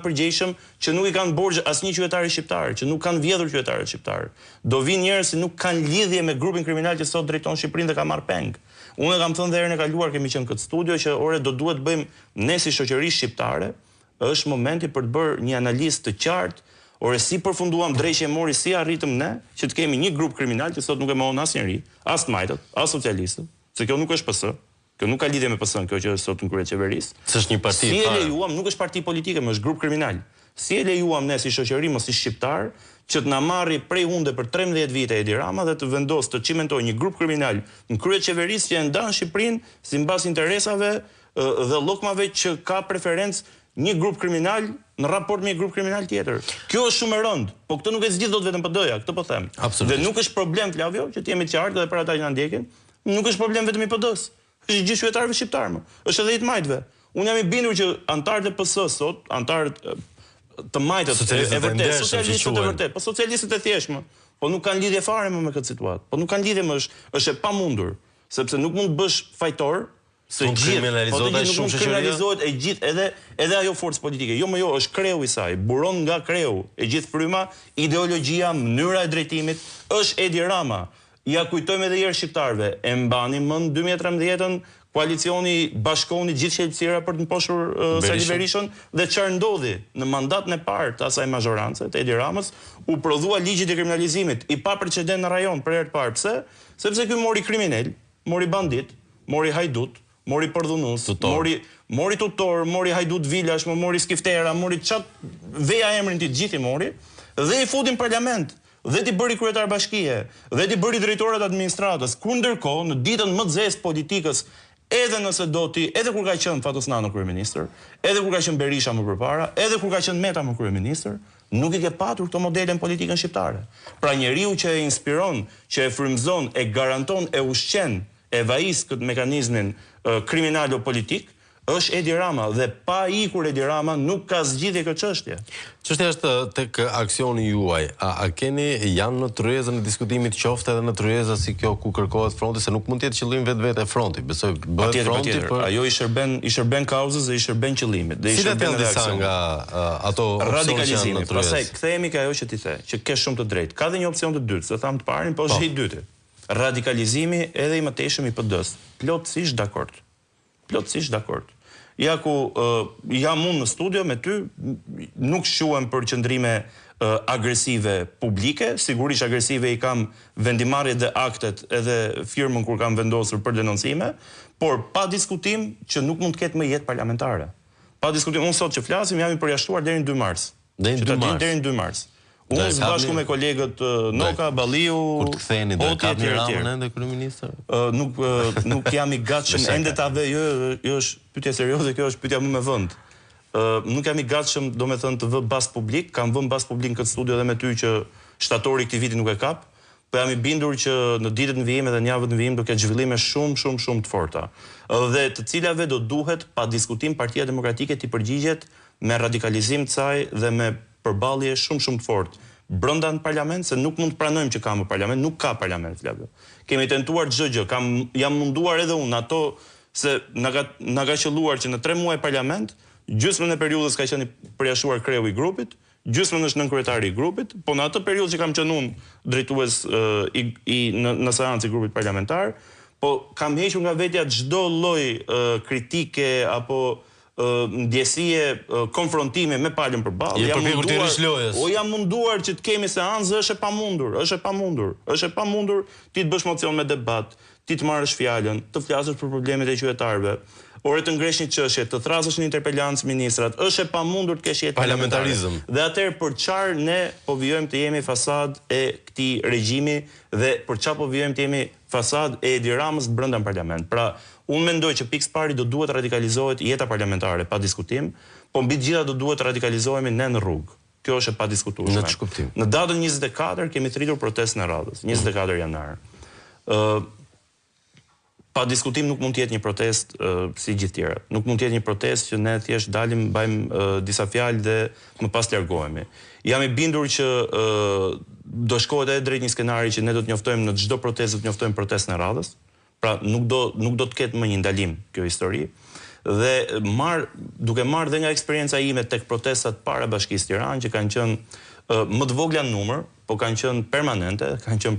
përgjegjshëm që nuk i kanë borxh asnjë qytetari shqiptar, që nuk kanë vjedhur qytetarët shqiptar. Do vinë njerëz që nuk kanë lidhje me grupin kriminal që sot drejton Shqipërinë dhe ka marrë peng. Unë kam thënë dhe herën e kaluar kemi qenë këtë studio që do duhet bëjmë ne si shoqëri shqiptare, është momenti për të bërë një analizë të qartë, si përfunduam drejtje mori, si arritëm ne që të kemi një grup kriminal që sot nuk e mohon asnjëri, as të majtët, as socialistët, se kjo nuk është PS. Kjo nuk ka lidhje me PS-n, kjo që sot në krye qeverisë. S'është një parti. Si e lejuam, nuk është parti politike, më është grup kriminal. Si e lejuam ne si shoqëri, mos si shqiptar, që të na marri prej hunde për 13 vite Edi Rama dhe të vendos të çimentojë një grup kriminal në krye qeverisë që e ndan Shqipërinë sipas interesave dhe llokmave që ka preferencë një grup kriminal në raport me një grup kriminal tjetër. Kjo është shumë e rëndë, po këtë nuk e zgjidh dot vetëm PD-ja, këtë po them. Dhe nuk është problem, Flavio, që të jemi të qartë edhe për ata që na ndjekin, nuk është problem vetëm i PD-s. Është gjithë qytetarëve shqiptar më. Është edhe i të majtëve. Unë jam i bindur që antarët e PS sot, antarët të majtët e vërtet, socialistët e vërtet, po socialistët e thjeshtë, po nuk kanë lidhje fare me këtë situatë. Po nuk kanë lidhje më është e pamundur, sepse nuk mund të bësh fajtor se kriminalizohet e gjithë edhe ajo forcë politike. Jo më jo, është kreu i saj, buron nga kreu, e gjithë fryma, ideologjia, mënyra e drejtimit, është Edi Rama. Ja kujtojmë edhe herë shqiptarëve, e mbani mend 2013-ën koalicioni bashkoni gjithë shqetësira për të mposhur Sali Berishën dhe çfarë ndodhi në mandatin e parë të asaj mazhorance të Edi Ramës, u prodhua ligji i dekriminalizimit i paprecedent në rajon për herë të parë. Pse? Sepse ky mori kriminal, mori bandit, mori hajdut, mori përdhunues, mori tutor, mori hajdut vilash, mori skiftera, mori çat veja emrin ti gjithë i mori dhe i futin në parlament. Dhe ti bëri kryetar bashkie, dhe ti bëri drejtorët administratës, ku ndërkohë në ditën më të zezë politikës, edhe nëse do ti, edhe kur ka qenë Fatosnano kryeministër, edhe kur ka qenë Berisha më përpara, edhe kur ka qenë Meta më kryeministër, nuk i ke patur këto modele në politikën shqiptare. Pra njeriu që e inspiron, që e frymëzon, e garanton, e ushqen, e vajis këtë mekanizmin kriminalo-politik, është Edi Rama dhe pa ikur Edi Rama nuk ka zgjidhje këtë çështje. Çështja është tek aksioni juaj. A janë në tryezën e diskutimit qoftë edhe në tryeza si kjo ku kërkohet fronti, se nuk mund të jetë qëllim vetvete fronti. Besoj bëhet fronti për ajo i shërben kauzës dhe i shërben qëllimit. Dhe i shërben disa nga ato radikalizimi. Pastaj kthehemi ka ajo që ti the, që ke shumë të drejtë. Ka dhe një opsion të dytë, se tham të parin, po është i dyti. Radikalizimi edhe i mëtejshëm i PD-s. Plotësisht dakord. Plotësisht dakord. Ja ku jam unë në studio me ty, nuk shuhem për qëndrime agresive publike, sigurisht agresive i kam vendimarrjet dhe aktet edhe firmën kur kam vendosur për denoncime, por pa diskutim që nuk mund të ketë më jetë parlamentare. Pa diskutim, unë sot që flasim jam i përjashtuar deri në 2 mars. Deri në 2 mars. Unë së bashku me kolegët Noka, Balliu, kur të ktheheni do ka një Ramën ende kryeministër? Nuk jam i gatshëm ende ta vë, jo është pyetje serioze, kjo është pyetja më me vend. Nuk jam i gatshëm, domethënë, të vë bas publik, kam vënë bas publik në këtë studio edhe me ty që shtatori i këtij viti nuk e kap, po jam i bindur që në ditët në vijim edhe në javët në vijim do ketë zhvillime shumë të forta. Dhe të cilave do duhet pa diskutim Partia Demokratike të përgjigjet me radikalizim të saj dhe me përballje shumë të fortë brenda në parlament, se nuk mund të pranojmë që ka më parlament, nuk ka parlament, Flavio. Kemi tentuar çdo gjë, jam munduar edhe unë ato se na ka qelluar që në 3 muaj parlament, gjysmën e periudhës ka qenë përjashtuar kreu i grupit, gjysmën është nënkryetari i grupit, po në atë periudhë që kam qenë unë drejtues në seancë i grupit parlamentar, po kam hequr nga vetja çdo lloj kritike apo ndjesie konfrontime me palën përballë. Jam munduar që të kemi seancë, është e pamundur ti të bësh mocion me debat, ti të marrësh fjalën, të flasësh për problemet e qytetarëve, ore të ngresh një çështje, të thrasësh në interpelancë ministrat, është e pamundur të kesh jetë parlamentarizëm. Dhe atëherë për çfarë ne po vijojmë të jemi fasadë e këtij regjimi dhe për çfarë po vijojmë të jemi fasadë e Edi Ramës brenda në parlament. Pra, unë mendoj që pikë pari do duhet radikalizohet jeta parlamentare pa diskutim, po mbi të gjitha do duhet radikalizohemi ne në rrugë. Kjo është e padiskutueshme. Në ç'kuptim? Në datën 24 kemi thritur protestën e radhës, 24 janar. Pa diskutim nuk mund të jetë një protestë si gjithë tjera. Nuk mund të jetë një protestë që ne thjesht dalim, bëjmë disa fjalë dhe më pas largohemi. Jam i bindur që do shkohet edhe drejt një skenari që ne do të njoftojmë në çdo protestë, do të njoftojmë protestën e radhës. Pra nuk do të ketë më një ndalim kjo histori. Dhe duke marrë dhe nga eksperienca ime tek protestat para Bashkisë Tiranë, që kanë qenë më të vogla në numër, po kanë qenë permanente, kanë qenë